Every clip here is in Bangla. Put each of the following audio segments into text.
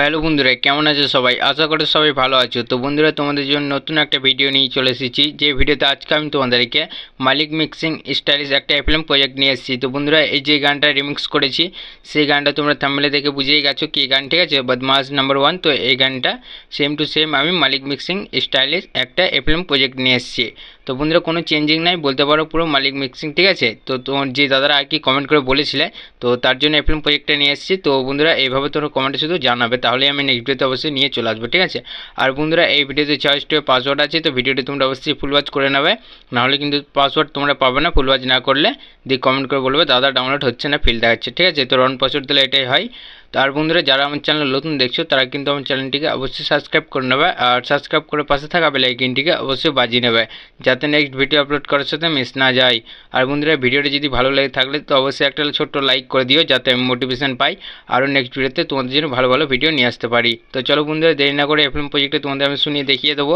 হ্যালো বন্ধুরা, কেমন আছো সবাই? আশা করি সবাই ভালো আছো। তো বন্ধুরা, তোমাদের জন্য নতুন একটা ভিডিও নিয়ে চলে এসেছি। যে ভিডিওতে আজকে আমি তোমাদেরকে মালিক মিক্সিং স্টাইলিশ একটা এফএলএম প্রজেক্ট নিয়ে এসেছি। তো বন্ধুরা, এই যে গানটা রিমিক্স করেছি সেই গানটা তোমরা থাম্বনেল দেখে বুঝেই গেছো কি গান, ঠিক আছে? বদমাশ নাম্বার 1। তো এই গানটা সেম টু সেম আমি মালিক মিক্সিং স্টাইলিশ একটা এফএলএম প্রজেক্ট নিয়ে এসেছি। তো বন্ধুরা, কোনো চেঞ্জিং নাই বলতে পারো, পুরো মালিক মিক্সিং, ঠিক আছে? তো তোমার যে দাদারা আর কি কমেন্ট করে বলেছিলে, তো তার জন্য এফএলএম প্রজেক্টটা নিয়ে এসেছি। তো বন্ধুরা, এইভাবে তোমরা কমেন্টে শুধু জানাবে, তাহলে আমি নেক্সট ভিডিওতে অবশ্যই নিয়ে চলে আসবো, ঠিক আছে? আর বন্ধুরা, এই ভিডিওতে চয়েস টু পাসওয়ার্ড আছে, তো ভিডিওটি তোমরা অবশ্যই ফুল ওয়াচ করে নেবে, নাহলে কিন্তু পাসওয়ার্ড তোমরা পাবে না ফুল ওয়াচ না করলে। দিয়ে কমেন্ট করে বলবে দাদা ডাউনলোড হচ্ছে না, ফেল দেখাচ্ছে, ঠিক আছে? তো রন পাসওয়ার্ড দিলে এটাই হয়। তো আর বন্ধুরা, যারা আমার চ্যানেল নতুন দেখছো তারা কিন্তু আমার চ্যানেলটিকে অবশ্যই সাবস্ক্রাইব করে নেবে, আর সাবস্ক্রাইব করে পাশে থাকা বেল আইকনটিকে অবশ্যই বাজিয়ে নেবে, যাতে নেক্সট ভিডিও আপলোড করার সাথে মিস না যায়। আর বন্ধুরা, ভিডিওটি যদি ভালো লেগে থাকলে তো অবশ্যই একটা ছোট্ট লাইক করে দিও, যাতে আমি মোটিভেশন পাই আরও নেক্সট ভিডিওতে তোমাদের জন্য ভালো ভালো ভিডিও নিয়ে আসতে পারি। তো চলো বন্ধুরা, দেরি না করে এফএলএম প্রজেক্টে তোমাদের আমি শুনিয়ে দেখিয়ে দেবো।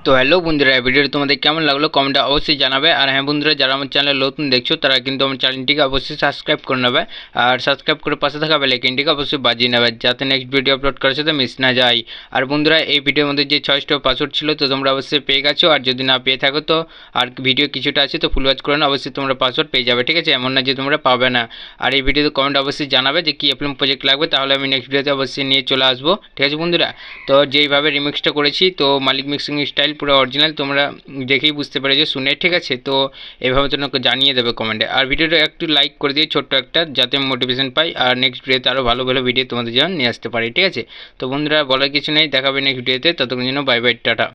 তো হ্যালো বন্ধুরা, ভিডিওটি তোমাদের কেমন লাগলো কমেন্টে অবশ্যই জানাবে। আর হ্যাঁ বন্ধুরা, যারা আমার চ্যানেল নতুন দেখছো তারা কিন্তু আমার চ্যানেলটিকে অবশ্যই সাবস্ক্রাইব করে নেবে, আর সাবস্ক্রাইব করে পাশে থাকা বেল আইকনটিকে অবশ্যই বাজিয়ে নেবে, যাতে নেক্সট ভিডিও আপলোড করার সাথে মিস না যায়। আর বন্ধুরা, এই ভিডিওর মধ্যে যে 6টা পাসওয়ার্ড ছিল তো তোমরা অবশ্যই পেয়ে গেছো, আর যদি না পেয়ে থাকো তো আর ভিডিও কিছুটা আছে, তো ফুল ওয়াচ করে না, অবশ্যই তোমরা পাসওয়ার্ড পেয়ে যাবে, ঠিক আছে? এমন না যে তোমরা পাবে না। আর এই ভিডিওতে কমেন্ট অবশ্যই জানাবে যে কি এফএলএম প্রজেক্ট লাগবে, তাহলে আমি নেক্সট ভিডিওতে অবশ্যই নিয়ে চলে আসবো, ঠিক আছে বন্ধুরা? তো যেইভাবে রিমিক্সটা করেছি, তো মালিক মিক্সিং স্টাইল পুরো অরিজিনাল, তোমরা দেখেই বুঝতে পেরেছো শুনে, ঠিক আছে? তো এভাবে তোমাকে জানিয়ে দেবে কমেন্টে। আর ভিডিওটা একটু লাইক করে দিয়ে ছোট্ট একটা, যাতে মোটিভেশন পাই আর নেক্সট ভিডিওতে আরও ভালো ভালো ভিডিও তোমাদের জন্য নিয়ে আসতে পারি, ঠিক আছে? তো বন্ধুরা, বলার কিছু নেই, দেখাবে নেক্সট ভিডিওতে। ততক্ষণ জন্য বাই বাই, টাটা।